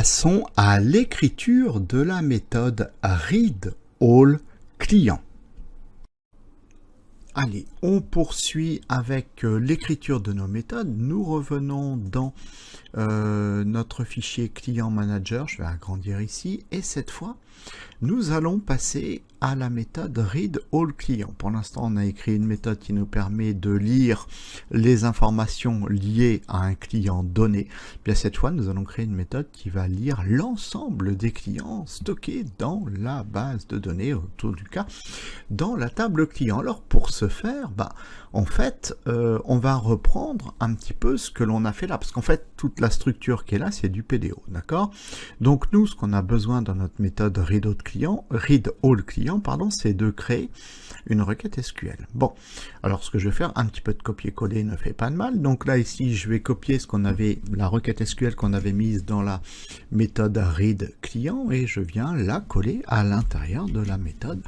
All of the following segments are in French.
Passons à l'écriture de la méthode readAllClient. Allez, on poursuit avec l'écriture de nos méthodes. Nous revenons dans notre fichier client manager. Je vais agrandir ici. Et cette fois, nous allons passer à la méthode readAllClient. Pour l'instant, on a écrit une méthode qui nous permet de lire les informations liées à un client donné. Bien, cette fois, nous allons créer une méthode qui va lire l'ensemble des clients stockés dans la base de données, autour du cas, dans la table client. Alors, pour ce faire, en fait, on va reprendre un petit peu ce que l'on a fait là, parce qu'en fait, toute la structure qui est là, c'est du PDO, d'accord? Donc, nous, ce qu'on a besoin dans notre méthode readAllClient, c'est de créer une requête SQL. Bon, alors ce que je vais faire, un petit peu de copier-coller ne fait pas de mal. Donc là, ici, je vais copier la requête SQL qu'on avait mise dans la méthode readClient et je viens la coller à l'intérieur de la méthode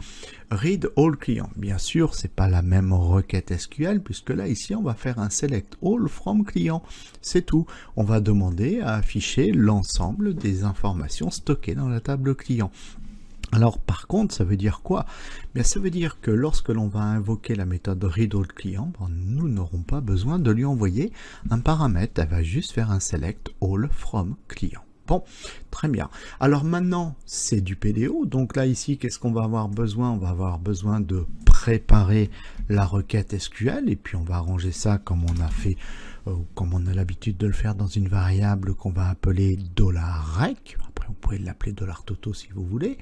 readAllClient. Bien sûr, c'est pas la même requête SQL puisque là, ici, on va faire un select all from client. C'est tout. On va demander à afficher l'ensemble des informations stockées dans la table client. Alors par contre, ça veut dire quoi? Bien, ça veut dire que lorsque l'on va invoquer la méthode readAllClient, nous n'aurons pas besoin de lui envoyer un paramètre, elle va juste faire un select all from client. Bon, très bien. Alors maintenant, c'est du PDO, donc là ici, qu'est-ce qu'on va avoir besoin? On va avoir besoin de préparer la requête SQL, et puis on va arranger ça comme on a fait, comme on a l'habitude de le faire dans une variable qu'on va appeler $rec. Après, vous pouvez l'appeler $toto si vous voulez.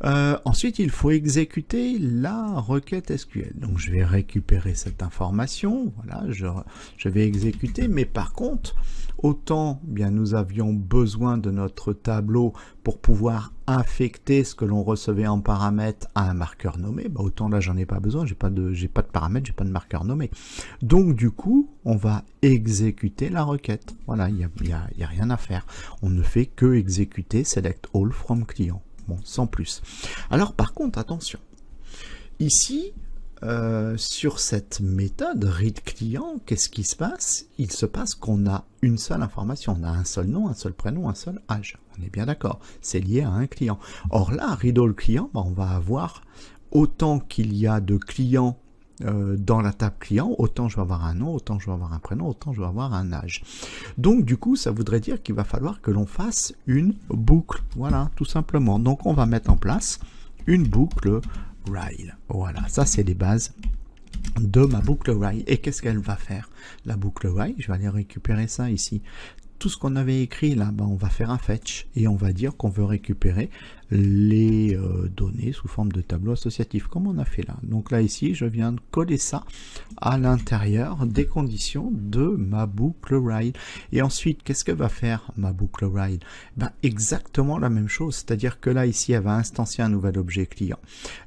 Ensuite, il faut exécuter la requête SQL. Donc, je vais récupérer cette information. Voilà, je vais exécuter. Mais par contre, autant bien nous avions besoin de notre tableau pour pouvoir affecter ce que l'on recevait en paramètre à un marqueur nommé, autant là, j'en ai pas besoin. J'ai pas de paramètre, j'ai pas de marqueur nommé. Donc, du coup, on va exécuter la requête. Voilà, il y a rien à faire. On ne fait que exécuter select all from client. Bon, sans plus. Alors, par contre, attention. Ici, sur cette méthode readClient, qu'est-ce qui se passe? Il se passe qu'on a une seule information. On a un seul nom, un seul prénom, un seul âge. On est bien d'accord. C'est lié à un client. Or là, readAllClient, on va avoir autant qu'il y a de clients dans la table client, autant je vais avoir un nom, autant je vais avoir un prénom, autant je vais avoir un âge. Donc du coup, ça voudrait dire qu'il va falloir que l'on fasse une boucle. Voilà, tout simplement. Donc on va mettre en place une boucle while. Voilà, ça c'est les bases de ma boucle while. Et qu'est-ce qu'elle va faire? La boucle while, je vais aller récupérer ça ici. Tout ce qu'on avait écrit là, on va faire un fetch et on va dire qu'on veut récupérer les données sous forme de tableau associatif, comme on a fait là. Donc là, ici, je viens de coller ça à l'intérieur des conditions de ma boucle while. Et ensuite, qu'est-ce que va faire ma boucle while? Exactement la même chose, c'est-à-dire que là, ici, elle va instancier un nouvel objet client.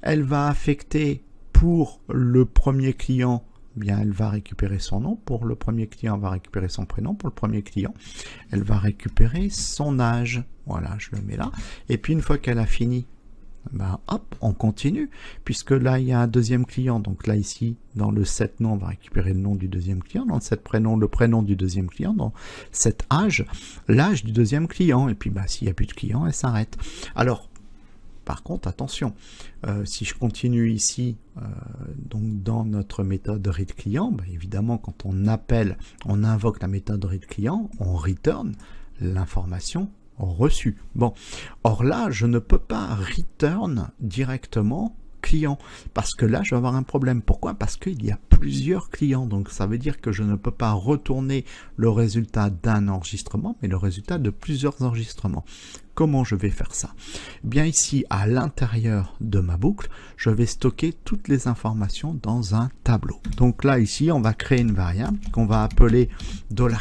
Elle va affecter pour le premier client, elle va récupérer son nom. Pour le premier client, elle va récupérer son prénom. Pour le premier client, elle va son âge. Voilà, je le mets là. Et puis, une fois qu'elle a fini, hop, on continue. Puisque là, il y a un deuxième client. Donc là, ici, dans le set nom, on va récupérer le nom du deuxième client. Dans le set prénom, le prénom du deuxième client. Dans cet âge, l'âge du deuxième client. Et puis, s'il n'y a plus de client, elle s'arrête. Alors, par contre, attention, si je continue ici, donc dans notre méthode readClient, évidemment, quand on invoque la méthode readClient, on return l'information reçue. Bon, or là, je ne peux pas return directement client, parce que là, je vais avoir un problème. Pourquoi? Parce qu'il y a plusieurs clients, donc ça veut dire que je ne peux pas retourner le résultat d'un enregistrement, mais le résultat de plusieurs enregistrements. Comment je vais faire ça? Bien ici, à l'intérieur de ma boucle, je vais stocker toutes les informations dans un tableau. Donc là, ici, on va créer une variable qu'on va appeler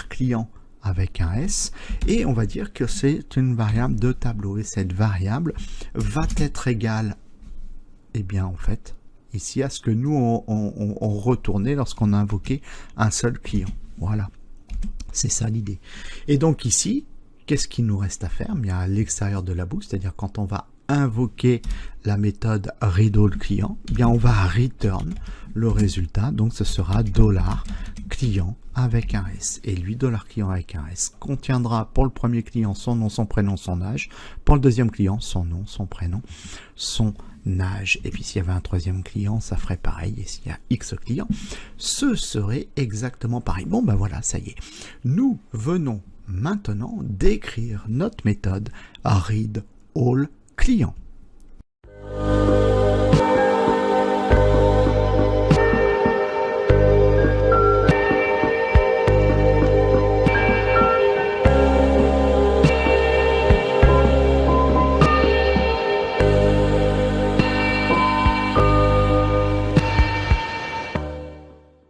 $client avec un S, et on va dire que c'est une variable de tableau, et cette variable va être égale en fait, ici, à ce que nous, on retournait lorsqu'on a invoqué un seul client. Voilà, c'est ça l'idée. Et donc ici, qu'est-ce qu'il nous reste à faire? Bien, à l'extérieur de la boucle, c'est-à-dire quand on va invoquer la méthode readAllClient, on va return le résultat, donc ce sera client avec un S. Et lui, $client avec un S, contiendra pour le premier client son nom, son prénom, son âge. Pour le deuxième client, son nom, son prénom, son âge. Et puis s'il y avait un troisième client, ça ferait pareil. Et s'il y a X clients, ce serait exactement pareil. Bon, ben voilà, ça y est. Nous venons maintenant d'écrire notre méthode readAllClient.